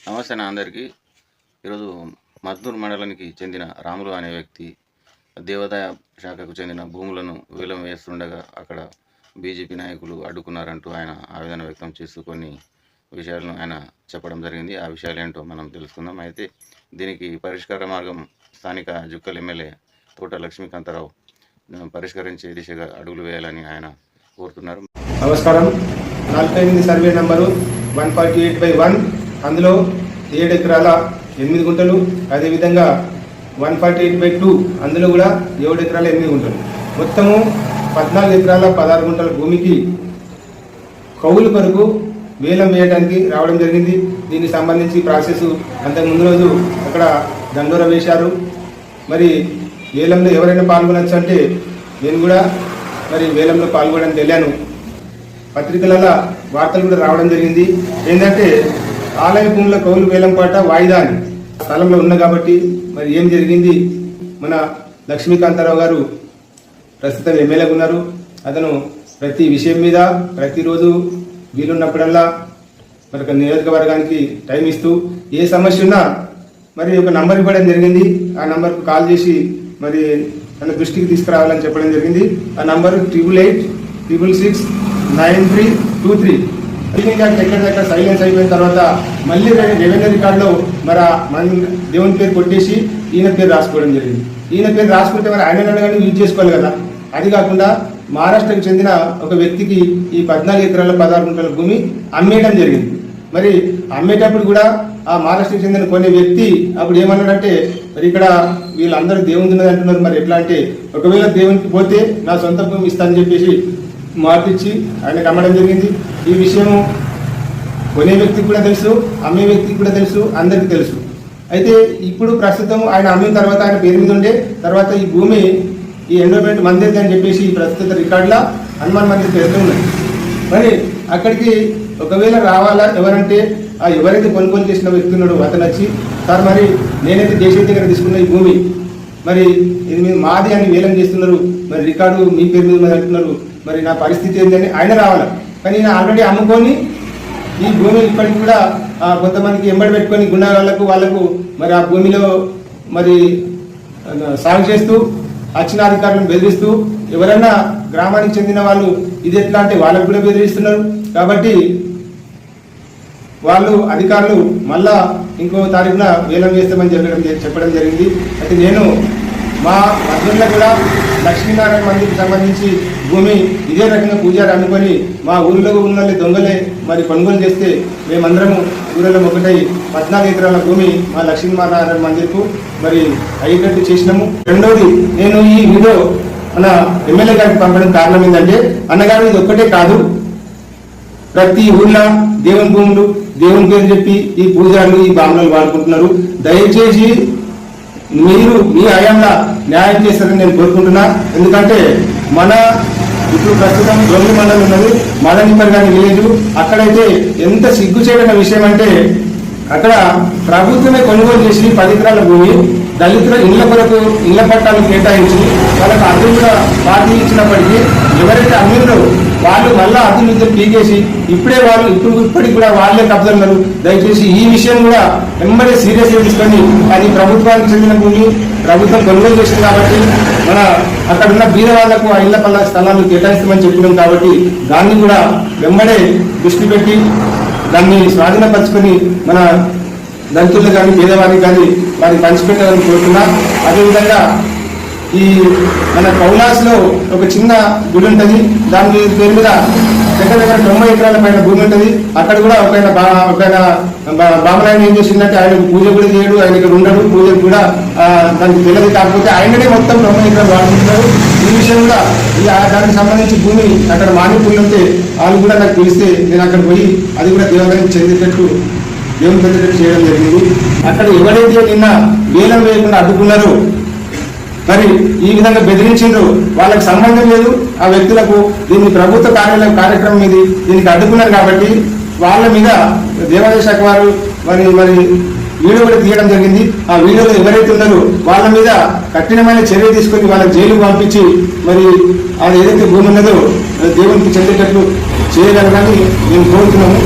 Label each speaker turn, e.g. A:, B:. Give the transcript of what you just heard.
A: నమస్తే అందరికీ. ఈరోజు మద్దూరు మండలానికి చెందిన రాములు అనే వ్యక్తి దేవాదాయ శాఖకు చెందిన భూములను వేలం వేస్తుండగా అక్కడ బీజేపీ నాయకులు అడ్డుకున్నారంటూ ఆయన ఆవేదన వ్యక్తం చేస్తూ కొన్ని విషయాలను ఆయన చెప్పడం జరిగింది. ఆ విషయాలు ఏంటో మనం తెలుసుకుందాం. అయితే దీనికి పరిష్కార మార్గం స్థానిక జుక్కల్ ఎమ్మెల్యే తోట లక్ష్మీకాంతారావు పరిష్కరించే దిశగా అడుగులు వేయాలని ఆయన కోరుతున్నారు.
B: నమస్కారం. 48 సర్వే నంబరు 148/1 అందులో 7 ఎకరాల 8 గుంటలు, అదేవిధంగా 148/2 అందులో కూడా 7 ఎకరాల 8 గుంటలు, మొత్తము 14 ఎకరాల 16 గుంటల భూమికి కౌలు కొరకు వేలం వేయడానికి రావడం జరిగింది. దీనికి సంబంధించి ప్రాసెస్ అంతకు ముందు రోజు అక్కడ దండోర వేశారు. మరి వేలంలో ఎవరైనా పాల్గొనొచ్చు అంటే నేను కూడా మరి వేలంలో పాల్గొనడానికి వెళ్ళాను. పత్రికలలో వార్తలు కూడా రావడం జరిగింది. ఏంటంటే ఆలయ భూముల కౌలు వేలం పాట వాయిదా అని స్థలంలో ఉన్న కాబట్టి మరి ఏం జరిగింది, మన లక్ష్మీకాంతారావు గారు ప్రస్తుతం ఎమ్మెల్యేగా ఉన్నారు. అతను ప్రతి విషయం మీద ప్రతిరోజు వీలున్నప్పుడల్లా మరి ఒక నియోజకవర్గానికి టైం ఇస్తూ ఏ సమస్య ఉన్నా మరి ఒక నంబర్ ఇవ్వడం జరిగింది. ఆ నంబర్కు కాల్ చేసి మరి తన దృష్టికి తీసుకురావాలని చెప్పడం జరిగింది. ఆ నంబరు 8886669323. ఎక్కడ సైలెన్స్ అయిపోయిన తర్వాత మళ్ళీ రెవెన్యూ రికార్డులో మరి మన దేవుని పేరు కొట్టేసి ఈయన పేరు రాసుకోవడం జరిగింది. ఈయన పేరు రాసుకుంటే మరి ఆయన కానీ యూజ్ చేసుకోవాలి కదా. అది కాకుండా మహారాష్ట్రకు చెందిన ఒక వ్యక్తికి ఈ 14 ఎకరాల 16 గుంటల భూమి అమ్మేయడం జరిగింది. మరి అమ్మేటప్పుడు కూడా ఆ మహారాష్ట్రకు చెందిన కొన్ని వ్యక్తి అప్పుడు ఏమన్నాడంటే మరి ఇక్కడ వీళ్ళందరూ దేవుని ఉన్నది అంటున్నారు, మరి ఎట్లా అంటే ఒకవేళ దేవునికి పోతే నా సొంత భూమి ఇస్తానని చెప్పేసి మార్పిచ్చి ఆయనకు అమ్మడం జరిగింది. ఈ విషయం కొనే వ్యక్తికి కూడా తెలుసు, అమ్మే వ్యక్తికి కూడా తెలుసు, అందరికీ తెలుసు. అయితే ఇప్పుడు ప్రస్తుతం ఆయన అమ్మిన తర్వాత ఆయన పేరు మీద ఉండే తర్వాత ఈ భూమి ఈ ఎండోమెంట్ మందిర్ అని చెప్పేసి ప్రస్తుత రికార్డులా హనుమాన్ మందిర్ పేరుతో ఉన్నది. మరి అక్కడికి ఒకవేళ రావాలా ఎవరంటే ఆ ఎవరైతే కొనుగోలు చేసిన వ్యక్తి ఉన్నాడు అతను వచ్చి సార్ మరి నేనైతే దేశం దగ్గర తీసుకున్న ఈ భూమి మరి ఇది మీరు మాది అని వేలం చేస్తున్నారు, మరి రికార్డు మీ పేరు మీద అంటున్నారు, మరి నా పరిస్థితి ఏంటని ఆయన రావాలి. కానీ నేను ఆల్రెడీ అమ్ముకొని ఈ భూమి ఇప్పటికి కూడా కొంతమందికి ఎంబడి పెట్టుకొని గుండాలకు వాళ్ళకు మరి ఆ భూమిలో మరి సాగు చేస్తూ వచ్చిన అధికారులను బెదిరిస్తూ ఎవరైనా గ్రామానికి చెందిన వాళ్ళు ఇది ఎట్లా అంటే వాళ్ళకు కూడా బెదిరిస్తున్నారు. కాబట్టి వాళ్ళు అధికారులు మళ్ళా ఇంకో తారీఖున వేలం చేస్తామని చెప్పడం జరిగింది. అయితే నేను మా మద్దూరులో కూడా లక్ష్మీనారాయణ మందిర్కి సంబంధించి భూమి ఇదే రకంగా పూజారి అనుకొని మా ఊరిలో ఉన్న దొంగలే మరి కొనుగోలు చేస్తే మేమందరము ఊరిలో ఒకటై 14 ఎకరాల భూమి మా లక్ష్మీనారాయణ మందిర్కు మరి అయ్యేటట్టు చేసినాము. రెండవది, నేను ఈ వీడియో మన ఎమ్మెల్యే గారికి పంపడం కారణం ఏంటంటే అన్నగారు ఇది ఒక్కటే కాదు, ప్రతి ఊళ్ళో దేవుని భూములు దేవుని పేరు చెప్పి ఈ పూజారులు ఈ బామలు వాడుకుంటున్నారు. దయచేసి మీరు మీ హయాంలో న్యాయం చేస్తారని నేను కోరుకుంటున్నా. ఎందుకంటే మన ఇప్పుడు ప్రస్తుతం గొల్లి మండలం ఉన్నది, మదనిపర్ గారి విలేజ్. అక్కడైతే ఎంత సిగ్గుచేయన విషయం అంటే అక్కడ ప్రభుత్వమే కొనుగోలు చేసి 10 ఎకరాల భూమి దళితుల ఇళ్ల కొరకు ఇళ్ల పట్టాలు కేటాయించి వాళ్ళకు అర్థం కూడా పార్టీ ఇచ్చినప్పటికీ ఎవరైతే అమ్మిందో వాళ్ళు మళ్ళా అర్థం పీకేసి ఇప్పటికి కూడా వాళ్ళే కబ్జాలు. దయచేసి ఈ విషయం కూడా వెంబడే సీరియస్గా తీసుకొని అది ప్రభుత్వానికి చెందిన భూమి ప్రభుత్వం కొనుగోలు చేసింది కాబట్టి మన అక్కడ ఉన్న బీద వాళ్లకు ఆ ఇళ్ల పల్ల స్థలాలు కేటాయిస్తామని చెప్పినాం కాబట్టి దాన్ని కూడా వెంబడే దృష్టి పెట్టి దాన్ని స్వాధీనపరుచుకొని మన దళితులు కానీ పేదవారికి కానీ వారికి పంచిపెట్టాలని కోరుతున్నా. అదేవిధంగా ఈ మన కౌలాస్లో ఒక చిన్న గుడి ఉంటుంది, దాని పేరు మీద దగ్గర 90 ఎకరాల పైన భూమి ఉంటుంది. అక్కడ కూడా ఒక బామరాయన ఏం చేసిందంటే ఆయనకు పూజ కూడా చేయడు, ఆయన ఇక్కడ ఉండడు, పూజకు కూడా దానికి తెలియదు. కాకపోతే ఆయననే మొత్తం 90 ఎకరాలు వాడుకుంటున్నారు. ఈ విషయం కూడా దానికి సంబంధించి భూమి అక్కడ మానిపూర్లు ఉంటే వాళ్ళు కూడా నాకు తెలిస్తే నేను అక్కడ పోయి అది కూడా దేవునికి చెందేటట్టు చేయడం జరిగింది. అక్కడ ఎవరైతే నిన్న వేలం వేయకుండా అడ్డుకున్నారో మరి ఈ విధంగా బెదిరించిండ్రు వాళ్ళకి సంబంధం లేదు ఆ వ్యక్తులకు. దీన్ని ప్రభుత్వ కార్యక్రమం ఇది, దీనికి అడ్డుకున్నారు కాబట్టి వాళ్ళ మీద దేవాదాయ శాఖ వారు మరి వీడియో కూడా తీయడం జరిగింది. ఆ వీడియోలో ఎవరైతే ఉన్నారో వాళ్ళ మీద కఠినమైన చర్య తీసుకొని వాళ్ళకి జైలుకు పంపించి మరి అది ఏదైతే భూమి ఉన్నదో దేవునికి చెందేటట్లు చేయగలరని మేము కోరుతున్నాము.